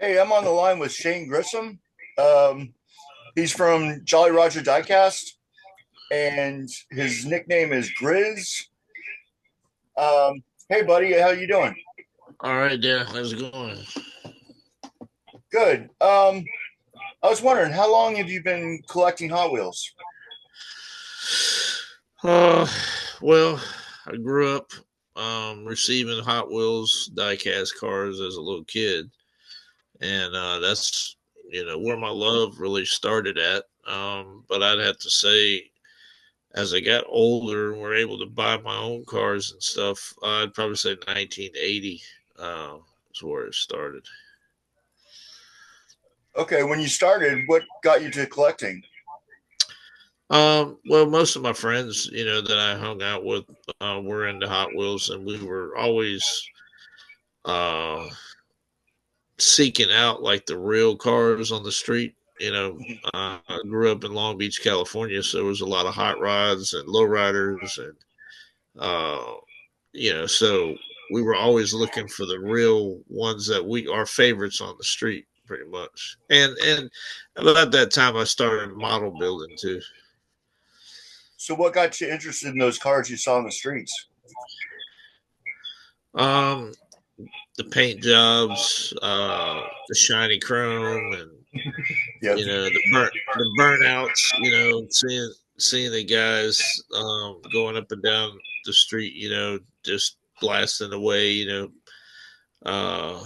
Hey, I'm on the line with Shane Grissom. Um, he's from Jolly Roger Diecast, and his nickname is Grizz. Hey, buddy, how you doing? All right, there. How's it going? Good. I was wondering, how long have you been collecting Hot Wheels? Uh, well, I grew up receiving Hot Wheels diecast cars as a little kid, and that's where my love really started at. But I'd have to say, as I got older and were able to buy my own cars and stuff, I'd probably say 1980 is where it started. Okay, when you started, what got you to collecting? Well, most of my friends, that I hung out with, were into Hot Wheels, and we were always uh, seeking out like the real cars on the street. I grew up in Long Beach, California, so there was a lot of hot rods and low riders, and uh, so we were always looking for the real ones that we our favorites on the street, pretty much. And about that time, I started model building too. So, what got you interested in those cars you saw on the streets? Um, the paint jobs, the shiny chrome, and Yeah. the burnouts. Seeing the guys going up and down the street. Just blasting away. Uh,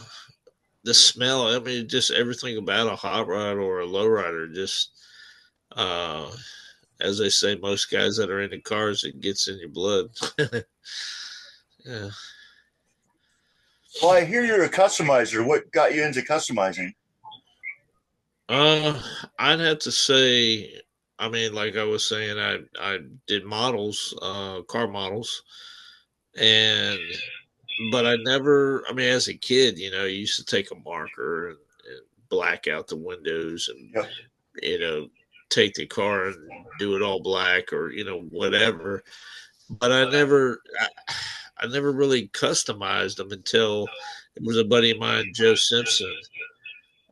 the smell. I mean, just everything about a hot rod or a low rider. Just uh, as they say, most guys that are into cars, it gets in your blood. Yeah. Well, I hear you're a customizer. What got you into customizing? Uh, I'd have to say, I mean, like I was saying, I did models, car models, and but I never. I mean, as a kid, you used to take a marker and black out the windows, and Yeah. you know, take the car and do it all black, or whatever. But I never really customized them until it was a buddy of mine, Joe Simpson.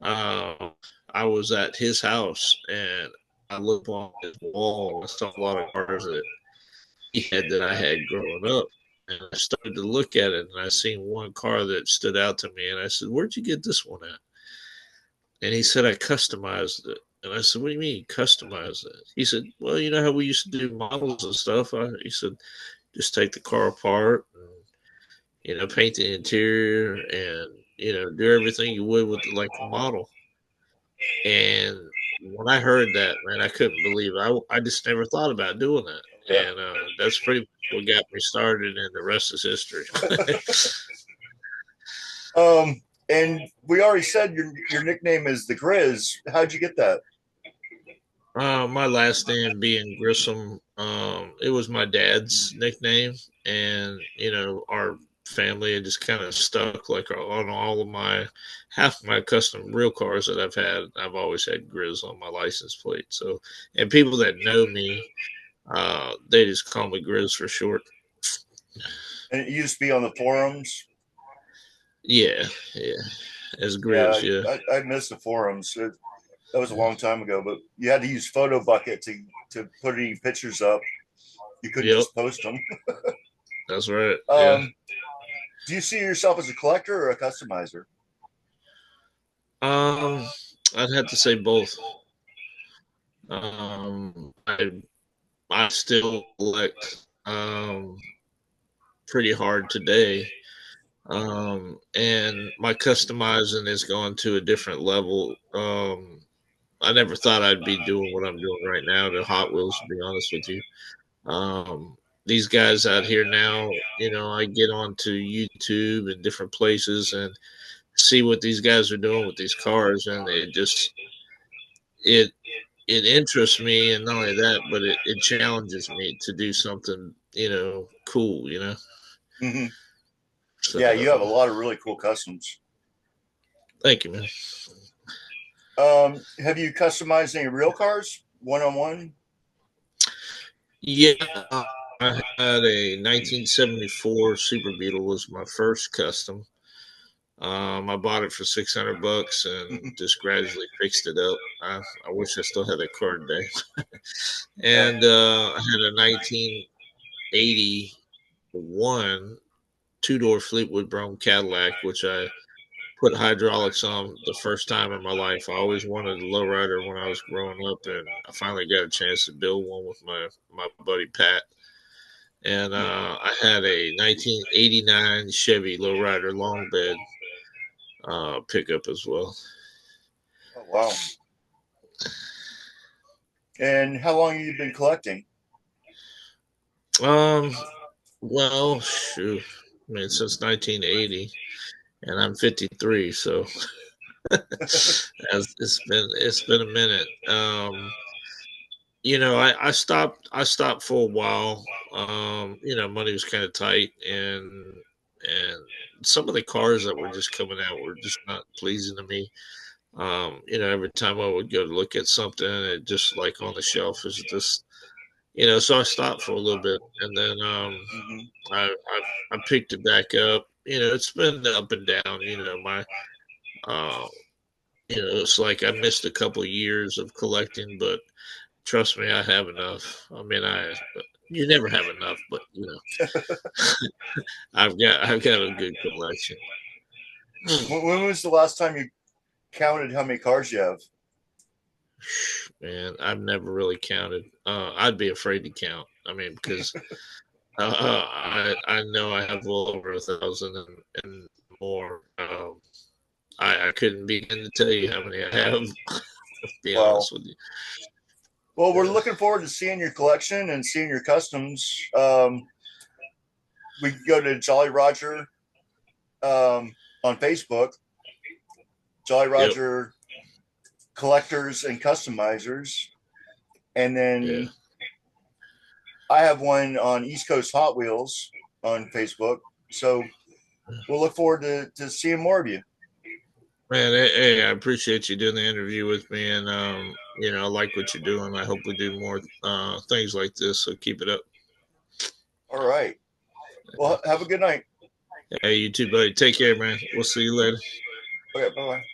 uh, I was at his house and I looked on his wall. I saw a lot of cars that he had that I had growing up. And I started to look at it and I seen one car that stood out to me. And I said, "Where'd you get this one at?" And he said, "I customized it." And I said, "What do you mean you customized it?" He said, "Well, you know how we used to do models and stuff." He said, "Just take the car apart and, paint the interior and, do everything you would with like a model." And when I heard that, man, I couldn't believe it. I just never thought about doing that. Yeah. And that's pretty much what got me started, and the rest is history. And we already said your nickname is the Grizz. How'd you get that? My last name being Grissom, it was my dad's nickname, and our family had just kind of stuck like on all of my half of my custom real cars that I've had. I've always had Grizz on my license plate. So, and people that know me, they just call me Grizz for short. And it used to be on the forums. Yeah, yeah, as Yeah, Grizz, yeah. I missed the forums. That was a long time ago, but you had to use Photo Bucket to put any pictures up. You couldn't Yep, just post them. that's right. Yeah. Um, do you see yourself as a collector or a customizer? Um, I'd have to say both. I still collect pretty hard today. And my customizing is going to a different level. I never thought I'd be doing what I'm doing right now to Hot Wheels, to be honest with you. These guys out here now, I get onto YouTube and different places and see what these guys are doing with these cars, and it it interests me, and not only that, but it challenges me to do something, cool, Mm-hmm. Yeah, you have So a lot of really cool customs. thank you, man. Have you customized any real cars one on one? Yeah, I had a 1974 Super Beetle was my first custom. I bought it for $600 and just gradually fixed it up. I wish I still had that car today. Yeah. And I had a 1981 two-door Fleetwood Brougham Cadillac, which I put hydraulics on the first time in my life. I always wanted a lowrider when I was growing up, and I finally got a chance to build one with my buddy Pat. And I had a 1989 Chevy lowrider long bed pickup as well. Oh, wow. And how long have you been collecting? Um, well, shoot, I mean, since 1980, and I'm 53, so it's been a minute. I stopped for a while. Money was kind of tight, and some of the cars that were just coming out were just not pleasing to me. Every time I would go to look at something, it just like on the shelf is just so I stopped for a little bit, and then Hmm. I picked it back up. It's been up and down. Uh, it's like I missed a couple years of collecting, but trust me, I have enough. I mean, you never have enough, but I've got a good collection. When was the last time you counted how many cars you have? Man, I've never really counted. I'd be afraid to count. I mean, because I know I have well over 1,000 and more. I couldn't begin to tell you how many I have. To be Wow. honest with you. Well, we're Yeah. looking forward to seeing your collection and seeing your customs. We can go to Jolly Roger on Facebook, Jolly Yep. Roger Collectors and Customizers. And Yeah. then I have one on East Coast Hot Wheels on Facebook. So we'll look forward to seeing more of you. Man, hey, I appreciate you doing the interview with me, and I like what you're doing. I hope we do more things like this. So keep it up. All right. Well, have a good night. Hey, you too, buddy. Take care, man. We'll see you later. Okay, bye bye.